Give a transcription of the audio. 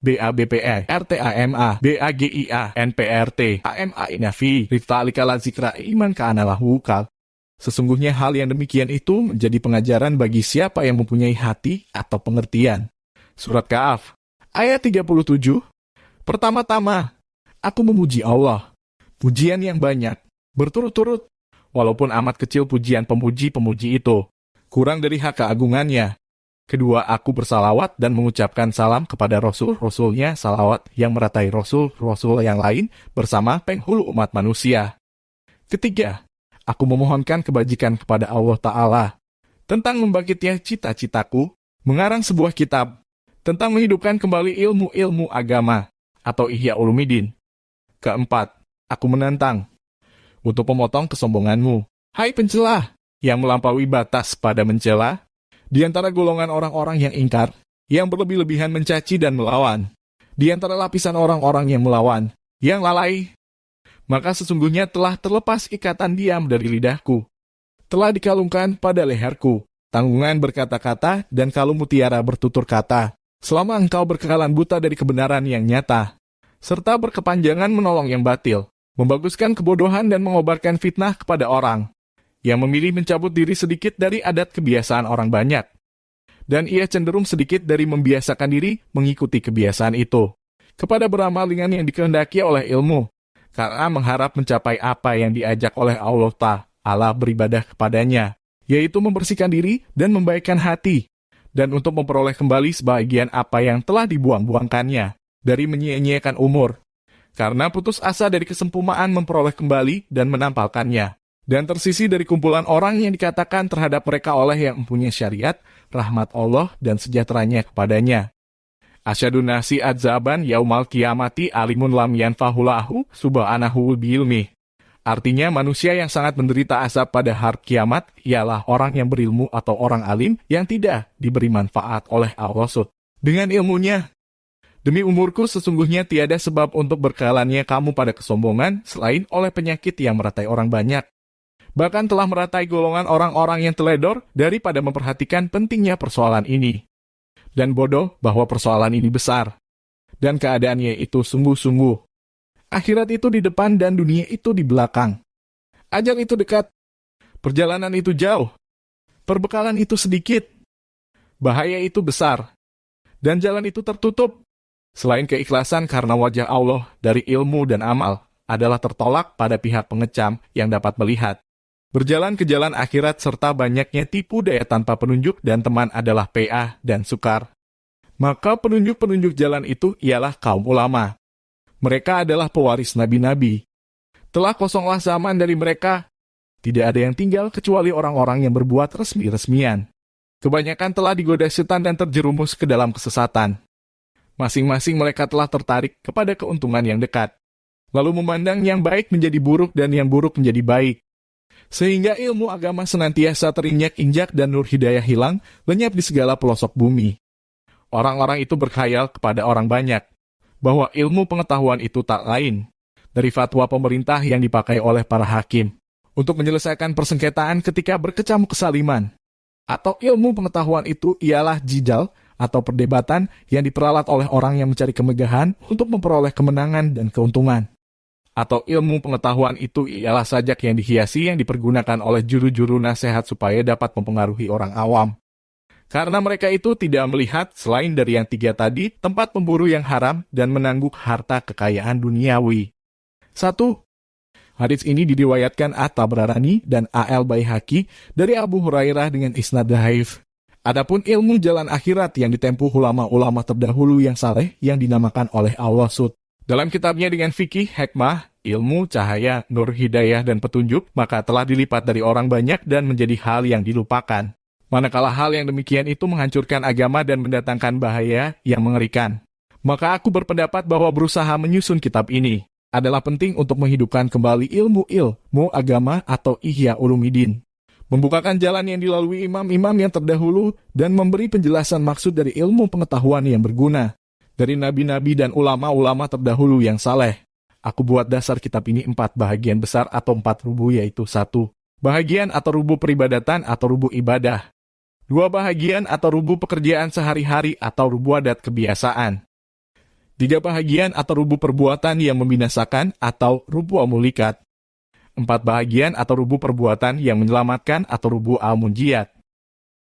BABPE, RTAMA, BAGIA, NPRT, AMA Inafi, Riftalika Lazikra Iman Ka'analahu Kal. Sesungguhnya hal yang demikian itu menjadi pengajaran bagi siapa yang mempunyai hati atau pengertian. Surat Ka'af, ayat 37. Pertama-tama, aku memuji Allah. Pujian yang banyak, berturut-turut, walaupun amat kecil pujian pemuji-pemuji itu. Kurang dari hak keagungannya. Kedua, aku bersalawat dan mengucapkan salam kepada Rasul-Rasulnya salawat yang meratai Rasul-Rasul yang lain bersama penghulu umat manusia. Ketiga, aku memohonkan kebajikan kepada Allah Ta'ala tentang membangkitnya cita-citaku, mengarang sebuah kitab tentang menghidupkan kembali ilmu-ilmu agama atau Ihya Ulumuddin. Keempat, aku menantang untuk memotong kesombonganmu, hai pencelah yang melampaui batas pada mencela, di antara golongan orang-orang yang ingkar, yang berlebih-lebihan mencaci dan melawan, di antara lapisan orang-orang yang melawan, yang lalai, maka sesungguhnya telah terlepas ikatan diam dari lidahku, telah dikalungkan pada leherku, tanggungan berkata-kata dan kalung mutiara bertutur kata, selama engkau berkekalan buta dari kebenaran yang nyata, serta berkepanjangan menolong yang batil, membaguskan kebodohan dan mengobarkan fitnah kepada orang, yang memilih mencabut diri sedikit dari adat kebiasaan orang banyak. Dan ia cenderung sedikit dari membiasakan diri mengikuti kebiasaan itu, kepada beramal dengan yang dikehendaki oleh ilmu, karena mengharap mencapai apa yang diajak oleh Allah Ta'ala beribadah kepadanya, yaitu membersihkan diri dan membaikkan hati, dan untuk memperoleh kembali sebagian apa yang telah dibuang-buangkannya, dari menyia-nyiakan umur, karena putus asa dari kesempurnaan memperoleh kembali dan menampalkannya, dan tersisi dari kumpulan orang yang dikatakan terhadap mereka oleh yang mempunyai syariat, rahmat Allah dan sejahteranya kepadanya. Asyadu nasi adzaban yaumal kiamati alimun lam yanfahulahu subhanahu biilmi. Artinya manusia yang sangat menderita azab pada hari kiamat ialah orang yang berilmu atau orang alim yang tidak diberi manfaat oleh Allah dengan ilmunya. Demi umurku sesungguhnya tiada sebab untuk berkehalannya kamu pada kesombongan selain oleh penyakit yang meratai orang banyak. Bahkan telah meratai golongan orang-orang yang teledor daripada memperhatikan pentingnya persoalan ini. Dan bodoh bahwa persoalan ini besar. Dan keadaannya itu sungguh-sungguh. Akhirat itu di depan dan dunia itu di belakang. Ajal itu dekat. Perjalanan itu jauh. Perbekalan itu sedikit. Bahaya itu besar. Dan jalan itu tertutup. Selain keikhlasan karena wajah Allah dari ilmu dan amal adalah tertolak pada pihak pengecam yang dapat melihat. Berjalan ke jalan akhirat serta banyaknya tipu daya tanpa penunjuk dan teman adalah PA dan sukar. Maka penunjuk-penunjuk jalan itu ialah kaum ulama. Mereka adalah pewaris nabi-nabi. Telah kosonglah zaman dari mereka. Tidak ada yang tinggal kecuali orang-orang yang berbuat resmi-resmian. Kebanyakan telah digoda setan dan terjerumus ke dalam kesesatan. Masing-masing mereka telah tertarik kepada keuntungan yang dekat. Lalu memandang yang baik menjadi buruk dan yang buruk menjadi baik. Sehingga ilmu agama senantiasa terinjak-injak dan nur hidayah hilang, lenyap di segala pelosok bumi. Orang-orang itu berkhayal kepada orang banyak, bahwa ilmu pengetahuan itu tak lain dari fatwa pemerintah yang dipakai oleh para hakim, untuk menyelesaikan persengketaan ketika berkecamuk kesaliman. Atau ilmu pengetahuan itu ialah jidal, atau perdebatan yang diperalat oleh orang yang mencari kemegahan untuk memperoleh kemenangan dan keuntungan. Atau ilmu pengetahuan itu ialah sajak yang dihiasi yang dipergunakan oleh juru-juru nasihat supaya dapat mempengaruhi orang awam. Karena mereka itu tidak melihat selain dari yang tiga tadi, tempat pemburu yang haram dan menangguk harta kekayaan duniawi. 1. Hadits ini diriwayatkan At-Tabrani dan A.L. Baihaqi dari Abu Hurairah dengan isnad dhaif. Adapun ilmu jalan akhirat yang ditempuh ulama-ulama terdahulu yang saleh yang dinamakan oleh Allah dalam kitabnya dengan fikih, hikmah, ilmu, cahaya, nur hidayah, dan petunjuk, maka telah dilipat dari orang banyak dan menjadi hal yang dilupakan. Manakala hal yang demikian itu menghancurkan agama dan mendatangkan bahaya yang mengerikan. Maka aku berpendapat bahwa berusaha menyusun kitab ini adalah penting untuk menghidupkan kembali ilmu agama atau Ihya Ulumuddin. Membukakan jalan yang dilalui imam-imam yang terdahulu dan memberi penjelasan maksud dari ilmu pengetahuan yang berguna. Dari nabi-nabi dan ulama-ulama terdahulu yang saleh. Aku buat dasar kitab ini 4 bahagian besar atau 4 rubu, yaitu 1. Bahagian atau rubu peribadatan atau rubu ibadah. 2 bahagian atau rubu pekerjaan sehari-hari atau rubu adat kebiasaan. 3 bahagian atau rubuh perbuatan yang membinasakan atau rubuh amulikat. 4 bahagian atau rubuh perbuatan yang menyelamatkan atau rubuh al-munjiat.